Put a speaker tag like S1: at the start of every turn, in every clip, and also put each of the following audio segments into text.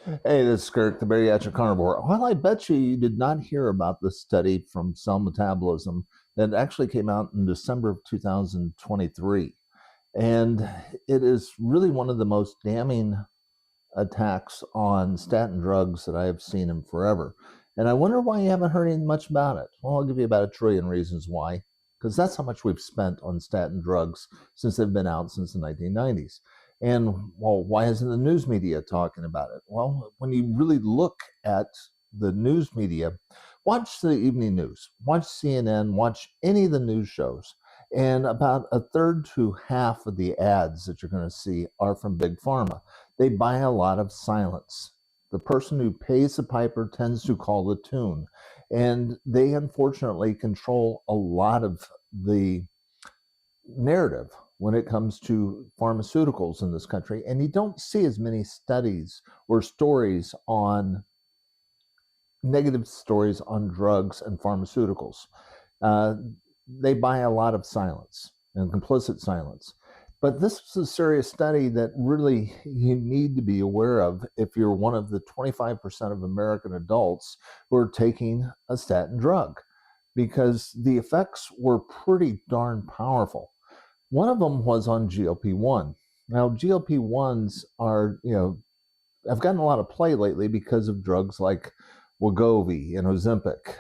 S1: Hey, this is Kirk, the bariatric carnivore. Well, I bet you did not hear about this study from Cell Metabolism that actually came out in December of 2023. And it is really one of the most damning attacks on statin drugs that I have seen in forever. And I wonder why you haven't heard much about it. Well, I'll give you about a trillion reasons why, because that's how much we've spent on statin drugs since they've been out since the 1990s. And well, why isn't the news media talking about it? Well, when you really look at the news media, watch the evening news, watch CNN, watch any of the news shows, and about a third to half of the ads that you're going to see are from Big Pharma. They buy a lot of silence. The person who pays the piper tends to call the tune. And they unfortunately control a lot of the narrative when it comes to pharmaceuticals in this country. And you don't see as many studies or stories on negative stories on drugs and pharmaceuticals. Uh, they buy a lot of silence and complicit silence. But this is a serious study that really you need to be aware of if you're one of the 25% of American adults who are taking a statin drug, because the effects were pretty darn powerful. One of them was on GLP-1. Now, GLP-1s are, have gotten a lot of play lately because of drugs like Wegovy and Ozempic.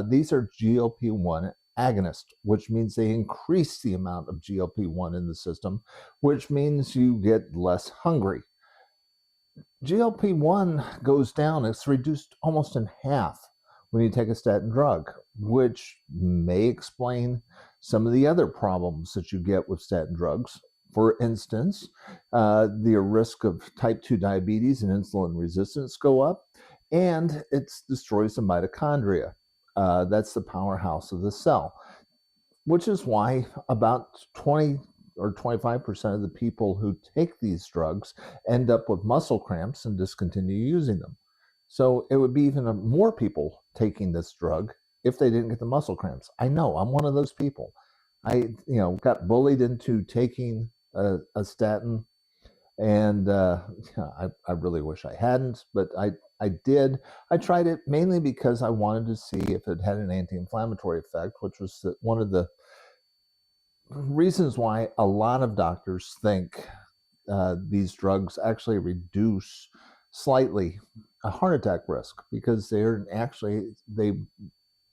S1: These are GLP-1 agonists, which means they increase the amount of GLP-1 in the system, which means you get less hungry. GLP-1 goes down, it's reduced almost in half when you take a statin drug, which may explain some of the other problems that you get with statin drugs. For instance, the risk of type 2 diabetes and insulin resistance go up, and it destroys the mitochondria. That's the powerhouse of the cell, which is why about 20 or 25% of the people who take these drugs end up with muscle cramps and discontinue using them. So it would be even more people taking this drug if they didn't get the muscle cramps. I know I'm one of those people. I, got bullied into taking a statin, and I really wish I hadn't, but I did. I tried it mainly because I wanted to see if it had an anti-inflammatory effect, which was one of the reasons why a lot of doctors think these drugs actually reduce slightly a heart attack risk, because they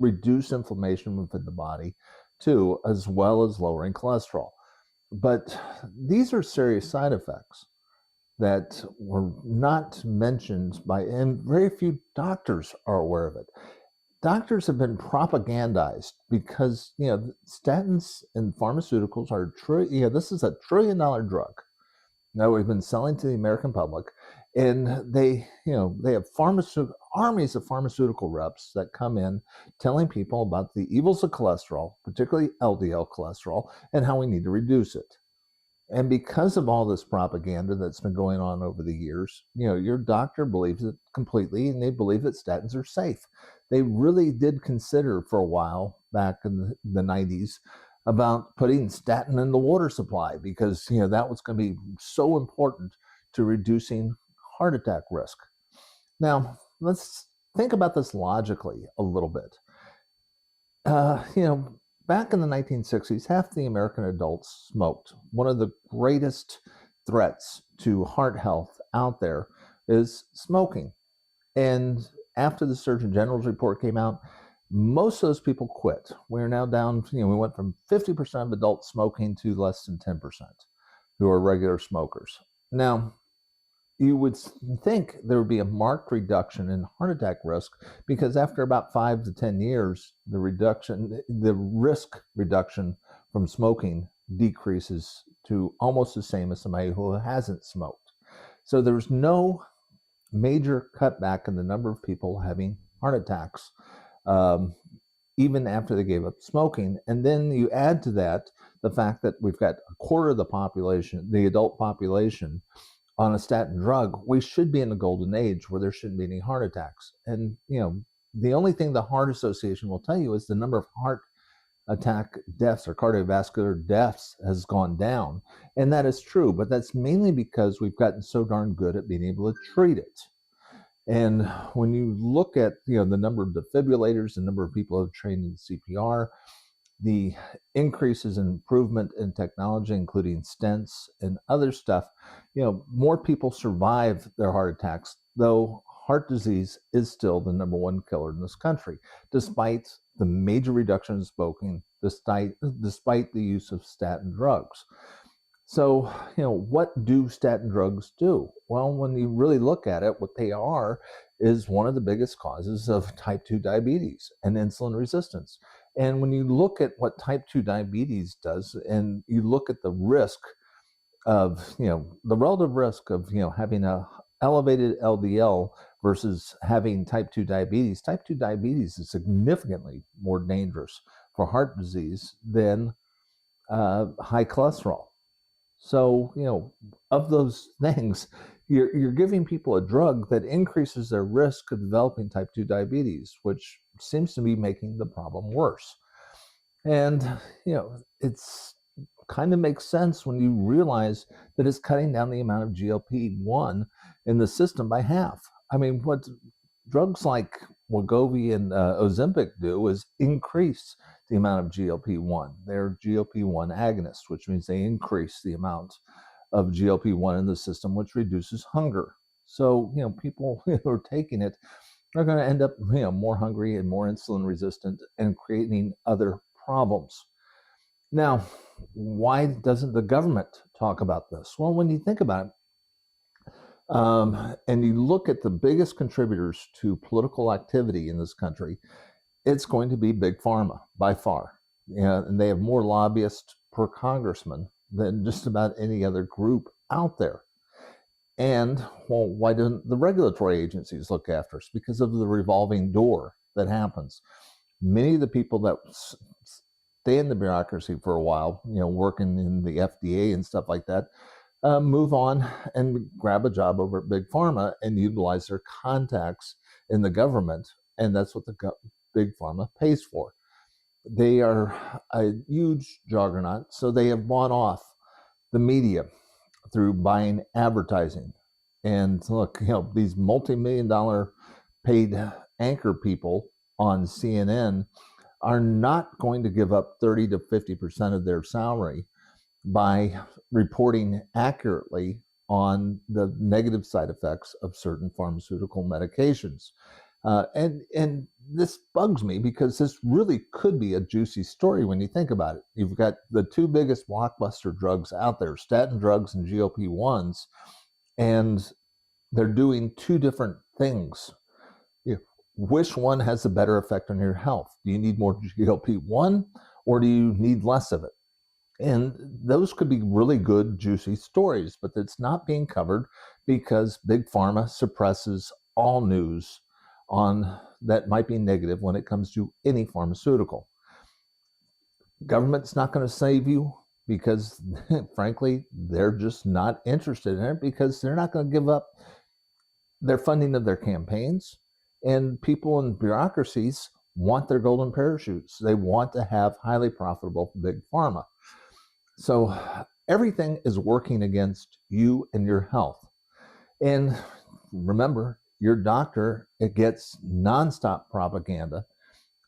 S1: reduce inflammation within the body too, as well as lowering cholesterol. But these are serious side effects that were not mentioned by, and very few doctors are aware of it. Doctors have been propagandized because, statins and pharmaceuticals are this is $1 trillion drug that we've been selling to the American public. And they have armies of pharmaceutical reps that come in telling people about the evils of cholesterol, particularly LDL cholesterol, and how we need to reduce it. And because of all this propaganda that's been going on over the years, your doctor believes it completely, and they believe that statins are safe. They really did consider for a while back in the 90s about putting statin in the water supply, because that was going to be so important to reducing heart attack risk. Now, let's think about this logically a little bit. Back in the 1960s, half the American adults smoked. One of the greatest threats to heart health out there is smoking. And after the Surgeon General's report came out, most of those people quit. We're now down, we went from 50% of adults smoking to less than 10% who are regular smokers. Now, you would think there would be a marked reduction in heart attack risk, because after about 5 to 10 years, the risk reduction from smoking decreases to almost the same as somebody who hasn't smoked. So there's no major cutback in the number of people having heart attacks, even after they gave up smoking. And then you add to that the fact that we've got a quarter of the population, the adult population, on a statin drug. We should be in the golden age where there shouldn't be any heart attacks. And, the only thing the Heart Association will tell you is the number of heart attack deaths or cardiovascular deaths has gone down. And that is true, but that's mainly because we've gotten so darn good at being able to treat it. And when you look at the number of defibrillators, the number of people who have trained in CPR, the increases in improvement in technology, including stents and other stuff, more people survive their heart attacks, though heart disease is still the number one killer in this country, despite the major reduction in smoking, despite the use of statin drugs. So, what do statin drugs do? Well, when you really look at it, what they are is one of the biggest causes of type 2 diabetes and insulin resistance. And when you look at what type 2 diabetes does, and you look at the risk of, the relative risk of, having a elevated LDL versus having type 2 diabetes is significantly more dangerous for heart disease than high cholesterol. So, of those things, you're giving people a drug that increases their risk of developing type 2 diabetes, which seems to be making the problem worse. And, it's kind of makes sense when you realize that it's cutting down the amount of GLP-1 in the system by half. I mean, what drugs like Wegovy and Ozempic do is increase the amount of GLP-1. They're GLP-1 agonists, which means they increase the amount of GLP-1 in the system, which reduces hunger. So, people who are taking it are going to end up, more hungry and more insulin resistant and creating other problems. Now, why doesn't the government talk about this? Well, when you think about it, and you look at the biggest contributors to political activity in this country, it's going to be big pharma by far. And they have more lobbyists per congressman than just about any other group out there. And well, why don't the regulatory agencies look after us? Because of the revolving door that happens. Many of the people that stay in the bureaucracy for a while, working in the FDA and stuff like that, move on and grab a job over at Big Pharma and utilize their contacts in the government. And that's what the Big Pharma pays for. They are a huge juggernaut. So they have bought off the media through buying advertising. And look, these multi-million-dollar paid anchor people on CNN are not going to give up 30 to 50% of their salary by reporting accurately on the negative side effects of certain pharmaceutical medications. And this bugs me because this really could be a juicy story when you think about it. You've got the two biggest blockbuster drugs out there, statin drugs and GLP-1s, and they're doing two different things. Which one has a better effect on your health? Do you need more GLP-1 or do you need less of it? And those could be really good, juicy stories, but it's not being covered because Big Pharma suppresses all news on that might be negative when it comes to any pharmaceutical. Government's not going to save you because, frankly, they're just not interested in it because they're not going to give up their funding of their campaigns. And people in bureaucracies want their golden parachutes. They want to have highly profitable Big Pharma. So everything is working against you and your health. And remember, your doctor, it gets nonstop propaganda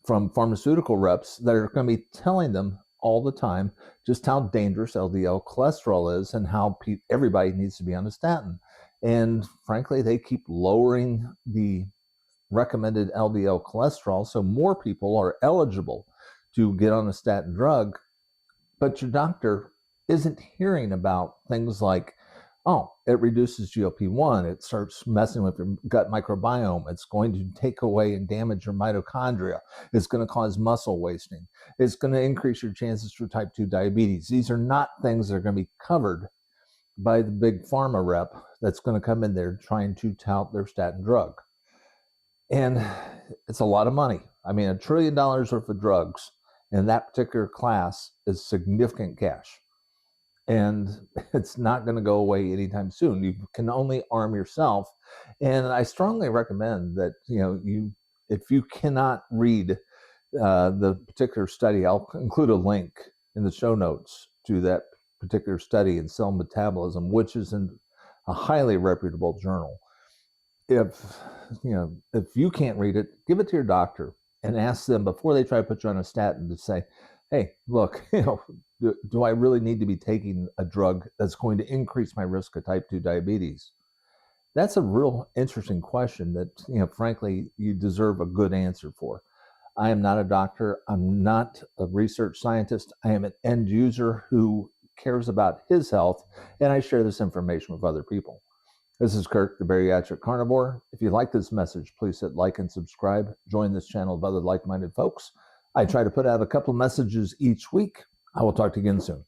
S1: from pharmaceutical reps that are going to be telling them all the time just how dangerous LDL cholesterol is and how everybody needs to be on a statin. And frankly, they keep lowering the recommended LDL cholesterol so more people are eligible to get on a statin drug. But your doctor isn't hearing about things like, oh, it reduces GLP-1, it starts messing with your gut microbiome, it's going to take away and damage your mitochondria, it's going to cause muscle wasting, it's going to increase your chances for type 2 diabetes. These are not things that are going to be covered by the Big Pharma rep that's going to come in there trying to tout their statin drug. And it's a lot of money. I mean, $1 trillion worth of drugs in that particular class is significant cash. And it's not going to go away anytime soon. You can only arm yourself. And I strongly recommend that, if you cannot read the particular study, I'll include a link in the show notes to that particular study in Cell Metabolism, which is in a highly reputable journal. If if you can't read it, give it to your doctor and ask them before they try to put you on a statin to say, hey, look, do I really need to be taking a drug that's going to increase my risk of type 2 diabetes? That's a real interesting question that, frankly, you deserve a good answer for. I am not a doctor. I'm not a research scientist. I am an end user who cares about his health, and I share this information with other people. This is Kirk, the Bariatric Carnivore. If you like this message, please hit like and subscribe. Join this channel of other like-minded folks. I try to put out a couple messages each week. I will talk to you again soon.